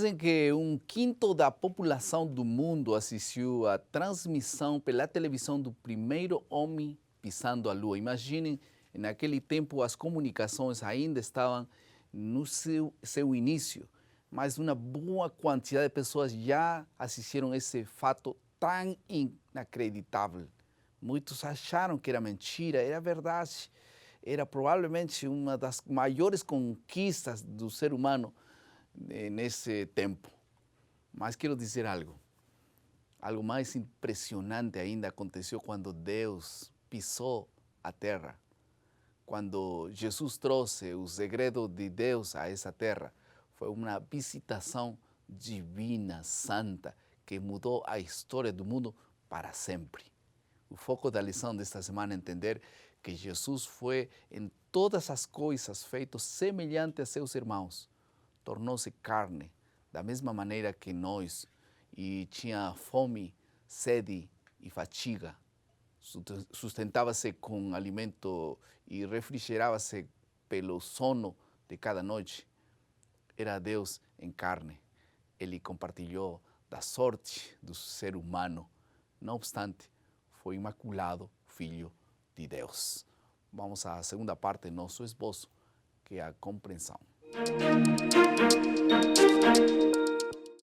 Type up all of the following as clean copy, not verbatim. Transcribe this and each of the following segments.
Dizem que um quinto da população do mundo assistiu à transmissão pela televisão do primeiro homem pisando a Lua. Imaginem, naquele tempo as comunicações ainda estavam no seu início, mas uma boa quantidade de pessoas já assistiram a esse fato tão inacreditável. Muitos acharam que era mentira, era verdade. Era provavelmente uma das maiores conquistas do ser humano nesse tempo. Mas quero dizer algo. Algo mais impressionante ainda aconteceu quando Deus pisou a terra. Quando Jesus trouxe o segredo de Deus a essa terra. Foi uma visitação divina, santa, que mudou a história do mundo para sempre. O foco da lição desta semana é entender que Jesus foi em todas as coisas feito semelhante a seus irmãos. Tornou-se carne, da mesma maneira que nós, e tinha fome, sede e fatiga. Sustentava-se com alimento e refrigerava-se pelo sono de cada noite. Era Deus em carne. Ele compartilhou da sorte do ser humano. Não obstante, foi imaculado Filho de Deus. Vamos à segunda parte do nosso esboço, que é a compreensão.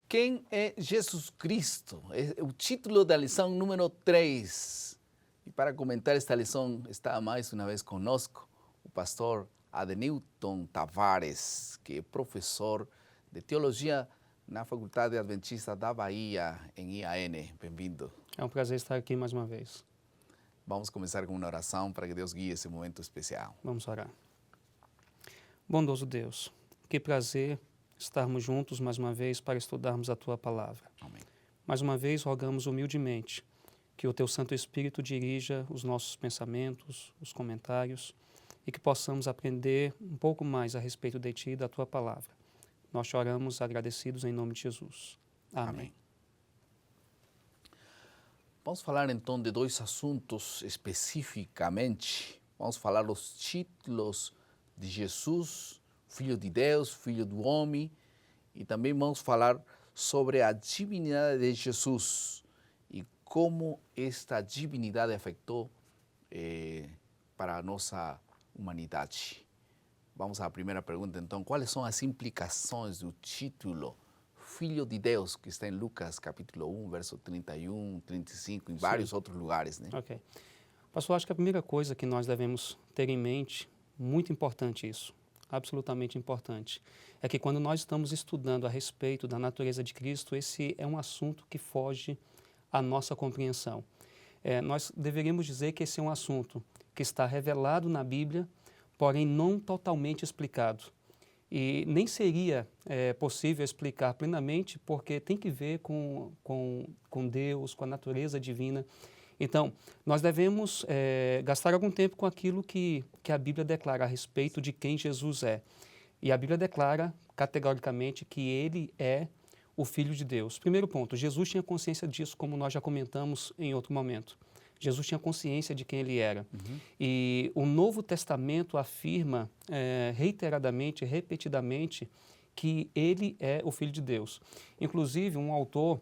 Quem é Jesus Cristo? É o título da lição número 3. E para comentar esta lição está mais uma vez conosco o pastor Adenilton Tavares, que é professor de teologia na Faculdade Adventista da Bahia, em IAN. Bem-vindo. É um prazer estar aqui mais uma vez. Vamos começar com uma oração para que Deus guie esse momento especial. Vamos orar. Bondoso Deus, que prazer estarmos juntos mais uma vez para estudarmos a Tua Palavra. Amém. Mais uma vez rogamos humildemente que o Teu Santo Espírito dirija os nossos pensamentos, os comentários e que possamos aprender um pouco mais a respeito de Ti e da Tua Palavra. Nós choramos agradecidos em nome de Jesus. Amém. Amém. Vamos falar então de dois assuntos especificamente. Vamos falar dos títulos de Jesus, Filho de Deus, Filho do Homem, e também vamos falar sobre a divindade de Jesus e como esta divindade afetou para a nossa humanidade. Vamos à primeira pergunta então. Quais são as implicações do título Filho de Deus, que está em Lucas capítulo 1, verso 31, 35, em vários outros lugares, né? Ok. Pastor, acho que a primeira coisa que nós devemos ter em mente, muito importante isso, absolutamente importante, é que quando nós estamos estudando a respeito da natureza de Cristo, esse é um assunto que foge à nossa compreensão. Nós deveríamos dizer que esse é um assunto que está revelado na Bíblia, porém não totalmente explicado. E nem seria possível explicar plenamente, porque tem que ver com Deus, com a natureza divina. Então, nós devemos gastar algum tempo com aquilo que a Bíblia declara a respeito de quem Jesus é. E a Bíblia declara categoricamente que Ele é o Filho de Deus. Primeiro ponto, Jesus tinha consciência disso, como nós já comentamos em outro momento. Jesus tinha consciência de quem Ele era. Uhum. E o Novo Testamento afirma reiteradamente, repetidamente, que Ele é o Filho de Deus. Inclusive, um autor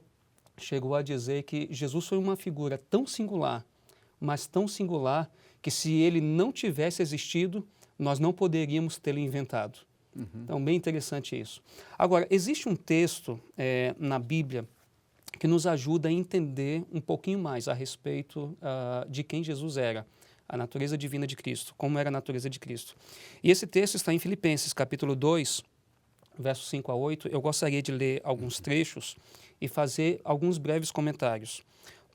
chegou a dizer que Jesus foi uma figura tão singular, mas tão singular, que se Ele não tivesse existido, nós não poderíamos tê-lo inventado. Uhum. Então, bem interessante isso. Agora, existe um texto na Bíblia que nos ajuda a entender um pouquinho mais a respeito de quem Jesus era, a natureza divina de Cristo, como era a natureza de Cristo. E esse texto está em Filipenses, capítulo 2, versos 5 a 8. Eu gostaria de ler alguns trechos e fazer alguns breves comentários.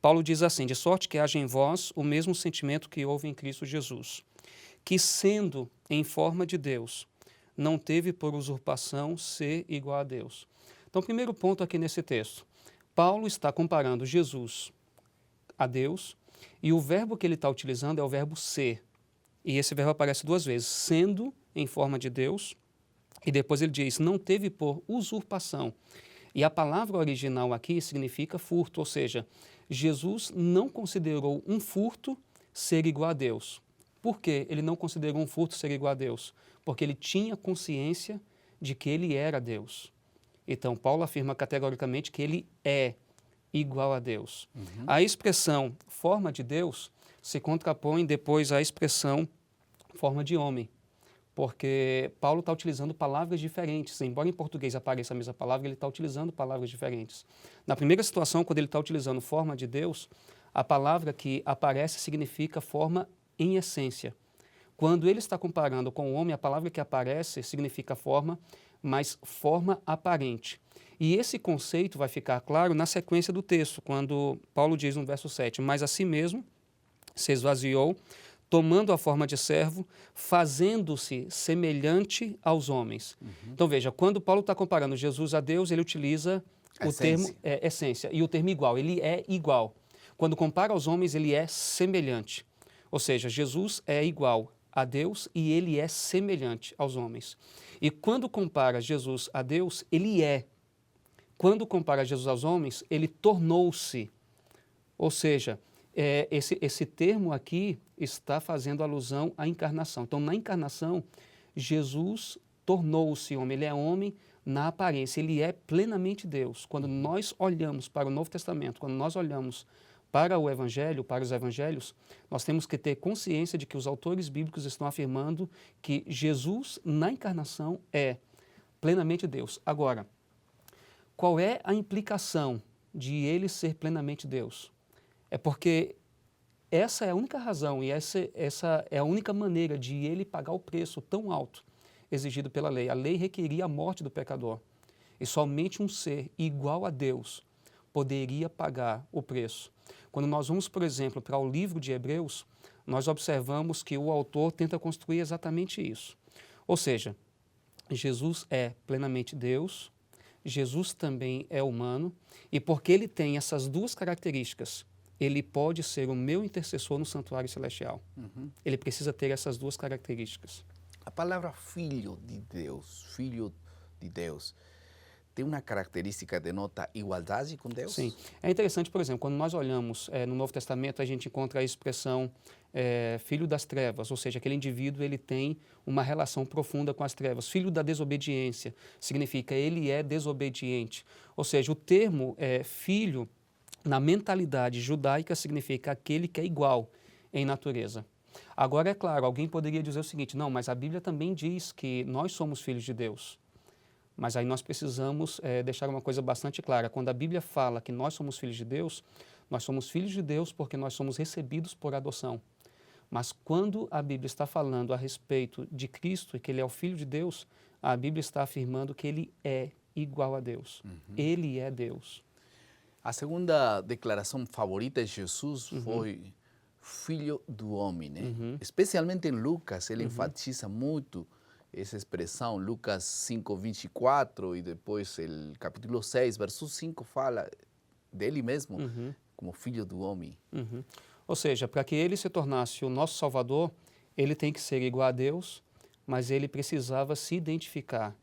Paulo diz assim: de sorte que haja em vós o mesmo sentimento que houve em Cristo Jesus, que sendo em forma de Deus, não teve por usurpação ser igual a Deus. Então, primeiro ponto aqui nesse texto, Paulo está comparando Jesus a Deus e o verbo que ele está utilizando é o verbo ser. E esse verbo aparece duas vezes, sendo em forma de Deus, e depois ele diz, não teve por usurpação. E a palavra original aqui significa furto, ou seja, Jesus não considerou um furto ser igual a Deus. Por que ele não considerou um furto ser igual a Deus? Porque ele tinha consciência de que ele era Deus. Então, Paulo afirma categoricamente que ele é igual a Deus. Uhum. A expressão forma de Deus se contrapõe depois à expressão forma de homem, porque Paulo está utilizando palavras diferentes. Embora em português apareça a mesma palavra, ele está utilizando palavras diferentes. Na primeira situação, quando ele está utilizando forma de Deus, a palavra que aparece significa forma em essência. Quando ele está comparando com o homem, a palavra que aparece significa forma, mas forma aparente. E esse conceito vai ficar claro na sequência do texto, quando Paulo diz no verso 7, mas a si mesmo se esvaziou, tomando a forma de servo, fazendo-se semelhante aos homens. Então veja, quando Paulo está comparando Jesus a Deus, ele utiliza o termo essência e o termo igual, ele é igual. Quando compara aos homens, ele é semelhante. Ou seja, Jesus é igual a Deus e ele é semelhante aos homens. E quando compara Jesus a Deus, ele é. Quando compara Jesus aos homens, ele tornou-se. Ou seja, esse termo aqui está fazendo alusão à encarnação. Então, na encarnação, Jesus tornou-se homem. Ele é homem na aparência, ele é plenamente Deus. Quando nós olhamos para o Novo Testamento, quando nós olhamos para o Evangelho, para os Evangelhos, nós temos que ter consciência de que os autores bíblicos estão afirmando que Jesus, na encarnação, é plenamente Deus. Agora, qual é a implicação de ele ser plenamente Deus? É porque essa é a única razão e essa é a única maneira de ele pagar o preço tão alto exigido pela lei. A lei requeria a morte do pecador e somente um ser igual a Deus poderia pagar o preço. Quando nós vamos, por exemplo, para o livro de Hebreus, nós observamos que o autor tenta construir exatamente isso. Ou seja, Jesus é plenamente Deus, Jesus também é humano, e porque ele tem essas duas características, ele pode ser o meu intercessor no santuário celestial. Ele precisa ter essas duas características. A palavra filho de Deus, tem uma característica que denota igualdade com Deus? Sim. É interessante, por exemplo, quando nós olhamos no Novo Testamento, a gente encontra a expressão filho das trevas, ou seja, aquele indivíduo ele tem uma relação profunda com as trevas. Filho da desobediência significa ele é desobediente. Ou seja, o termo filho, na mentalidade judaica, significa aquele que é igual em natureza. Agora, é claro, alguém poderia dizer o seguinte, não, mas a Bíblia também diz que nós somos filhos de Deus. Mas aí nós precisamos deixar uma coisa bastante clara. Quando a Bíblia fala que nós somos filhos de Deus, nós somos filhos de Deus porque nós somos recebidos por adoção. Mas quando a Bíblia está falando a respeito de Cristo e que ele é o Filho de Deus, a Bíblia está afirmando que ele é igual a Deus. Ele é Deus. A segunda declaração favorita de Jesus foi filho do homem, né? Especialmente em Lucas, ele enfatiza muito essa expressão. Lucas 5:24 e depois o capítulo 6, verso 5 fala dele mesmo como filho do homem. Ou seja, para que ele se tornasse o nosso Salvador, ele tem que ser igual a Deus, mas ele precisava se identificar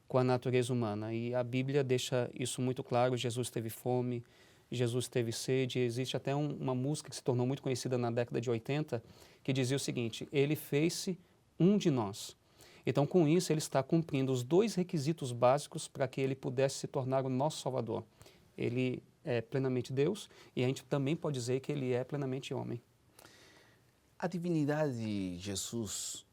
com a natureza humana. E a Bíblia deixa isso muito claro. Jesus teve fome, Jesus teve sede. Existe até uma música que se tornou muito conhecida na década de 80, que dizia o seguinte, ele fez-se um de nós. Então, com isso, ele está cumprindo os dois requisitos básicos para que ele pudesse se tornar o nosso Salvador. Ele é plenamente Deus e a gente também pode dizer que ele é plenamente homem. A divindade de Jesus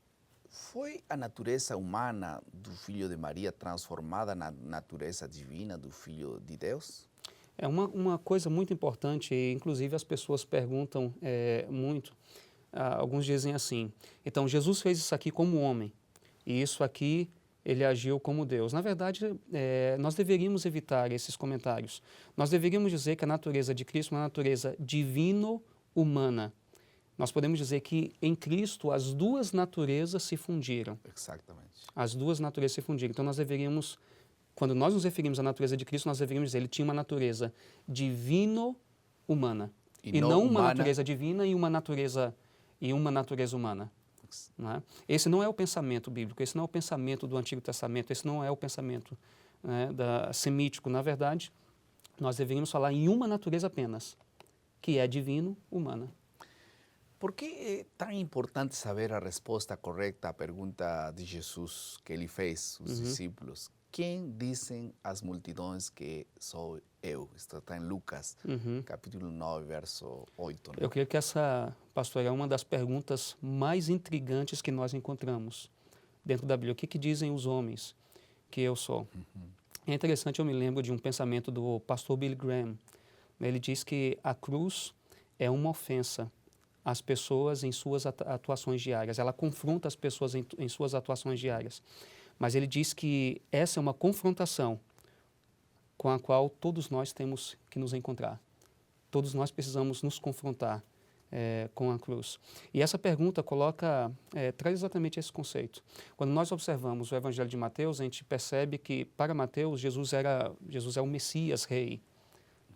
foi a natureza humana do Filho de Maria transformada na natureza divina do Filho de Deus? É uma coisa muito importante, e inclusive as pessoas perguntam muito. Alguns dizem assim, então Jesus fez isso aqui como homem, e isso aqui ele agiu como Deus. Na verdade, nós deveríamos evitar esses comentários. Nós deveríamos dizer que a natureza de Cristo é uma natureza divino-humana. Nós podemos dizer que em Cristo as duas naturezas se fundiram. Exatamente. As duas naturezas se fundiram. Então nós deveríamos, quando nós nos referimos à natureza de Cristo, nós deveríamos dizer que ele tinha uma natureza divino-humana. E não uma natureza divina e uma natureza humana. Não é? Esse não é o pensamento bíblico, esse não é o pensamento do Antigo Testamento, esse não é o pensamento semítico. Na verdade, nós deveríamos falar em uma natureza apenas, que é divino-humana. Por que é tão importante saber a resposta correta à pergunta de Jesus que ele fez aos discípulos? Quem dizem as multidões que sou eu? Isso está em Lucas, capítulo 9, verso 8. Né? Eu creio que essa, pastor, é uma das perguntas mais intrigantes que nós encontramos dentro da Bíblia. O que dizem os homens que eu sou? É interessante, eu me lembro de um pensamento do pastor Billy Graham. Ele diz que a cruz é uma ofensa às pessoas em suas atuações diárias. Ela confronta as pessoas em suas atuações diárias. Mas ele diz que essa é uma confrontação com a qual todos nós temos que nos encontrar. Todos nós precisamos nos confrontar com a cruz. E essa pergunta traz exatamente esse conceito. Quando nós observamos o Evangelho de Mateus, a gente percebe que, para Mateus, Jesus é o Messias, rei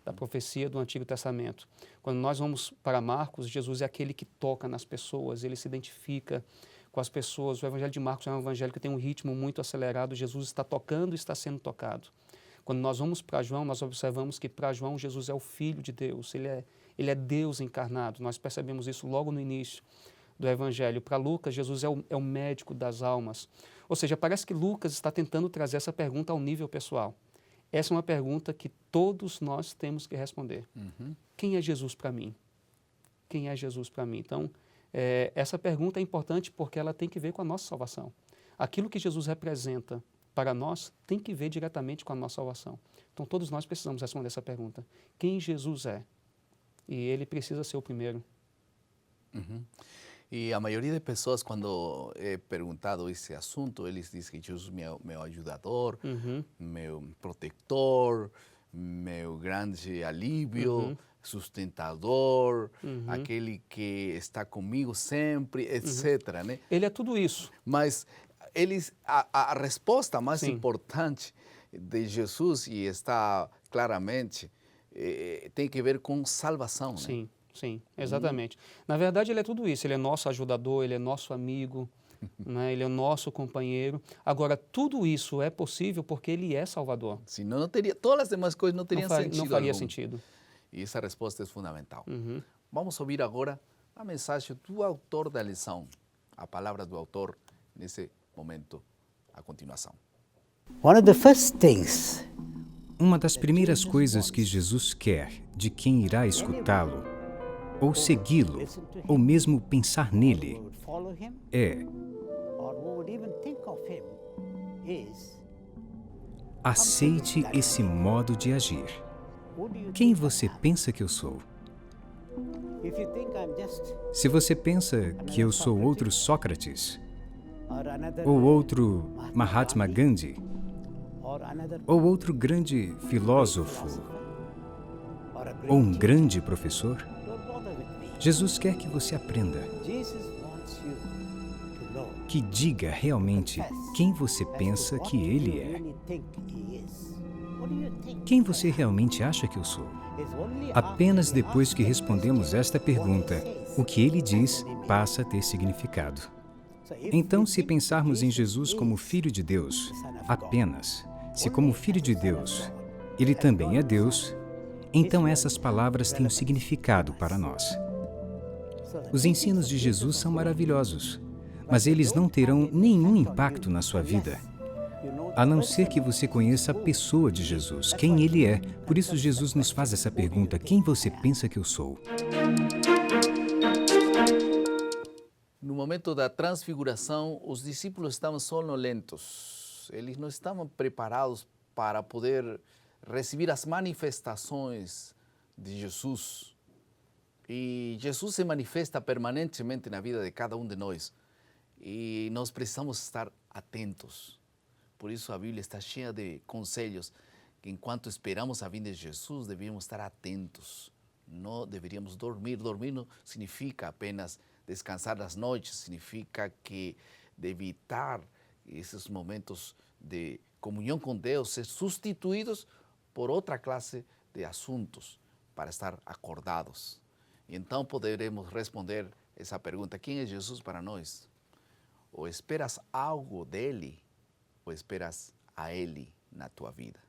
da profecia do Antigo Testamento. Quando nós vamos para Marcos, Jesus é aquele que toca nas pessoas, ele se identifica com as pessoas. O Evangelho de Marcos é um evangelho que tem um ritmo muito acelerado, Jesus está tocando e está sendo tocado. Quando nós vamos para João, nós observamos que para João Jesus é o Filho de Deus, ele é Deus encarnado. Nós percebemos isso logo no início do Evangelho. Para Lucas, Jesus é o médico das almas. Ou seja, parece que Lucas está tentando trazer essa pergunta ao nível pessoal. Essa é uma pergunta que todos nós temos que responder. Quem é Jesus para mim? Quem é Jesus para mim? Então, essa pergunta é importante porque ela tem que ver com a nossa salvação. Aquilo que Jesus representa para nós tem que ver diretamente com a nossa salvação. Então, todos nós precisamos responder essa pergunta. Quem Jesus é? E ele precisa ser o primeiro. E a maioria de pessoas, quando é perguntado esse assunto, eles dizem que Jesus é meu ajudador, meu protetor, meu grande alívio, sustentador, aquele que está comigo sempre, etc. Né? Ele é tudo isso. Mas a resposta mais importante de Jesus, e está claramente, tem que ver com salvação. Sim. Né? Sim, exatamente. Na verdade, ele é tudo isso. Ele é nosso ajudador, ele é nosso amigo, né? Ele é nosso companheiro. Agora, tudo isso é possível porque ele é Salvador. Senão não teria, todas as demais coisas não teriam sentido. Não faria sentido. E essa resposta é fundamental. Vamos ouvir agora a mensagem do autor da lição, a palavra do autor nesse momento, a continuação. Uma das primeiras coisas que Jesus quer de quem irá escutá-lo, ou segui-lo, ou mesmo pensar nele, é: aceite esse modo de agir. Quem você pensa que eu sou? Se você pensa que eu sou outro Sócrates, ou outro Mahatma Gandhi, ou outro grande filósofo, ou um grande professor, Jesus quer que você aprenda, que diga realmente quem você pensa que Ele é. Quem você realmente acha que eu sou? Apenas depois que respondemos esta pergunta, o que Ele diz passa a ter significado. Então, se pensarmos em Jesus como Filho de Deus, apenas, se como Filho de Deus, Ele também é Deus, então essas palavras têm um significado para nós. Os ensinos de Jesus são maravilhosos, mas eles não terão nenhum impacto na sua vida, a não ser que você conheça a pessoa de Jesus, quem Ele é. Por isso Jesus nos faz essa pergunta: quem você pensa que eu sou? No momento da transfiguração, os discípulos estavam sonolentos. Eles não estavam preparados para poder receber as manifestações de Jesus. E Jesus se manifesta permanentemente na vida de cada um de nós. E nós precisamos estar atentos. Por isso a Bíblia está cheia de conselhos que, enquanto esperamos a vinda de Jesus, deveríamos estar atentos. Não deveríamos dormir. Dormir não significa apenas descansar das noites, significa que de evitar esses momentos de comunhão com Deus, ser substituídos por outra classe de assuntos para estar acordados. E então poderemos responder essa pergunta: quem é Jesus para nós? Ou esperas algo dele, ou esperas a Ele na tua vida?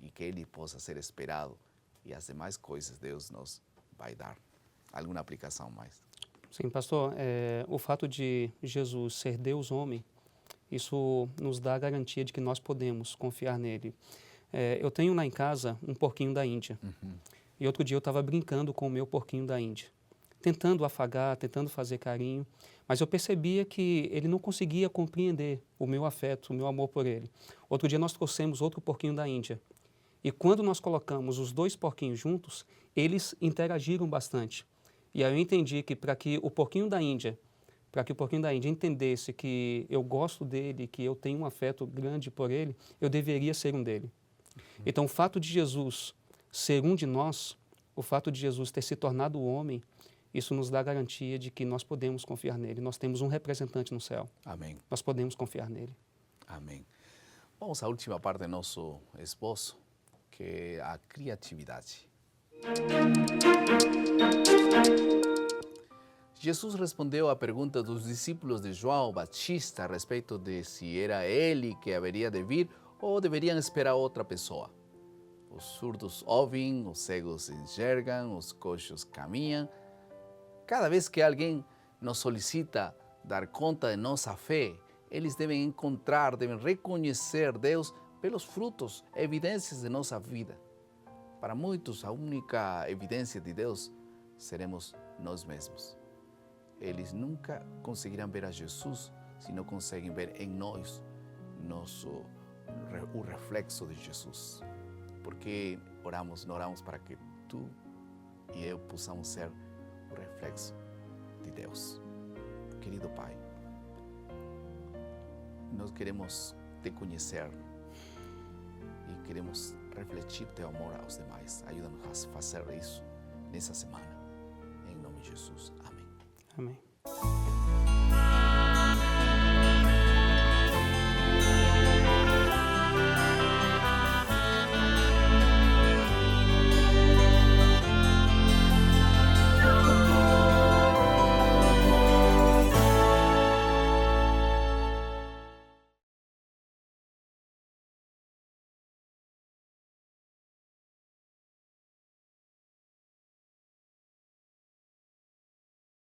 E que Ele possa ser esperado, e as demais coisas Deus nos vai dar. Alguma aplicação mais? Sim, pastor, o fato de Jesus ser Deus homem, isso nos dá a garantia de que nós podemos confiar nele. Eu tenho lá em casa um porquinho da Índia. E outro dia eu estava brincando com o meu porquinho da Índia, tentando afagar, tentando fazer carinho, mas eu percebia que ele não conseguia compreender o meu afeto, o meu amor por ele. Outro dia nós trouxemos outro porquinho da Índia. E quando nós colocamos os dois porquinhos juntos, eles interagiram bastante. E aí eu entendi que para que o porquinho da Índia entendesse que eu gosto dele, que eu tenho um afeto grande por ele, eu deveria ser um dele. Então, o fato de Jesus ser um de nós, o fato de Jesus ter se tornado homem, isso nos dá a garantia de que nós podemos confiar nele. Nós temos um representante no céu. Amém. Nós podemos confiar nele. Amém. Vamos à última parte do nosso esboço, que é a criatividade. Jesus respondeu à pergunta dos discípulos de João Batista a respeito de se era ele que haveria de vir ou deveriam esperar outra pessoa. Os surdos ouvem, os cegos enxergam, os coxos caminham. Cada vez que alguém nos solicita dar conta de nossa fé, eles devem encontrar, devem reconhecer Deus pelos frutos, evidências de nossa vida. Para muitos, a única evidência de Deus seremos nós mesmos. Eles nunca conseguirão ver a Jesus se não conseguem ver em nós o reflexo de Jesus. Porque não oramos para que tu e eu possamos ser o reflexo de Deus. Querido Pai, nós queremos te conhecer e queremos refletir teu amor aos demais. Ajuda-nos a fazer isso nessa semana. Em nome de Jesus. Amém. Amém.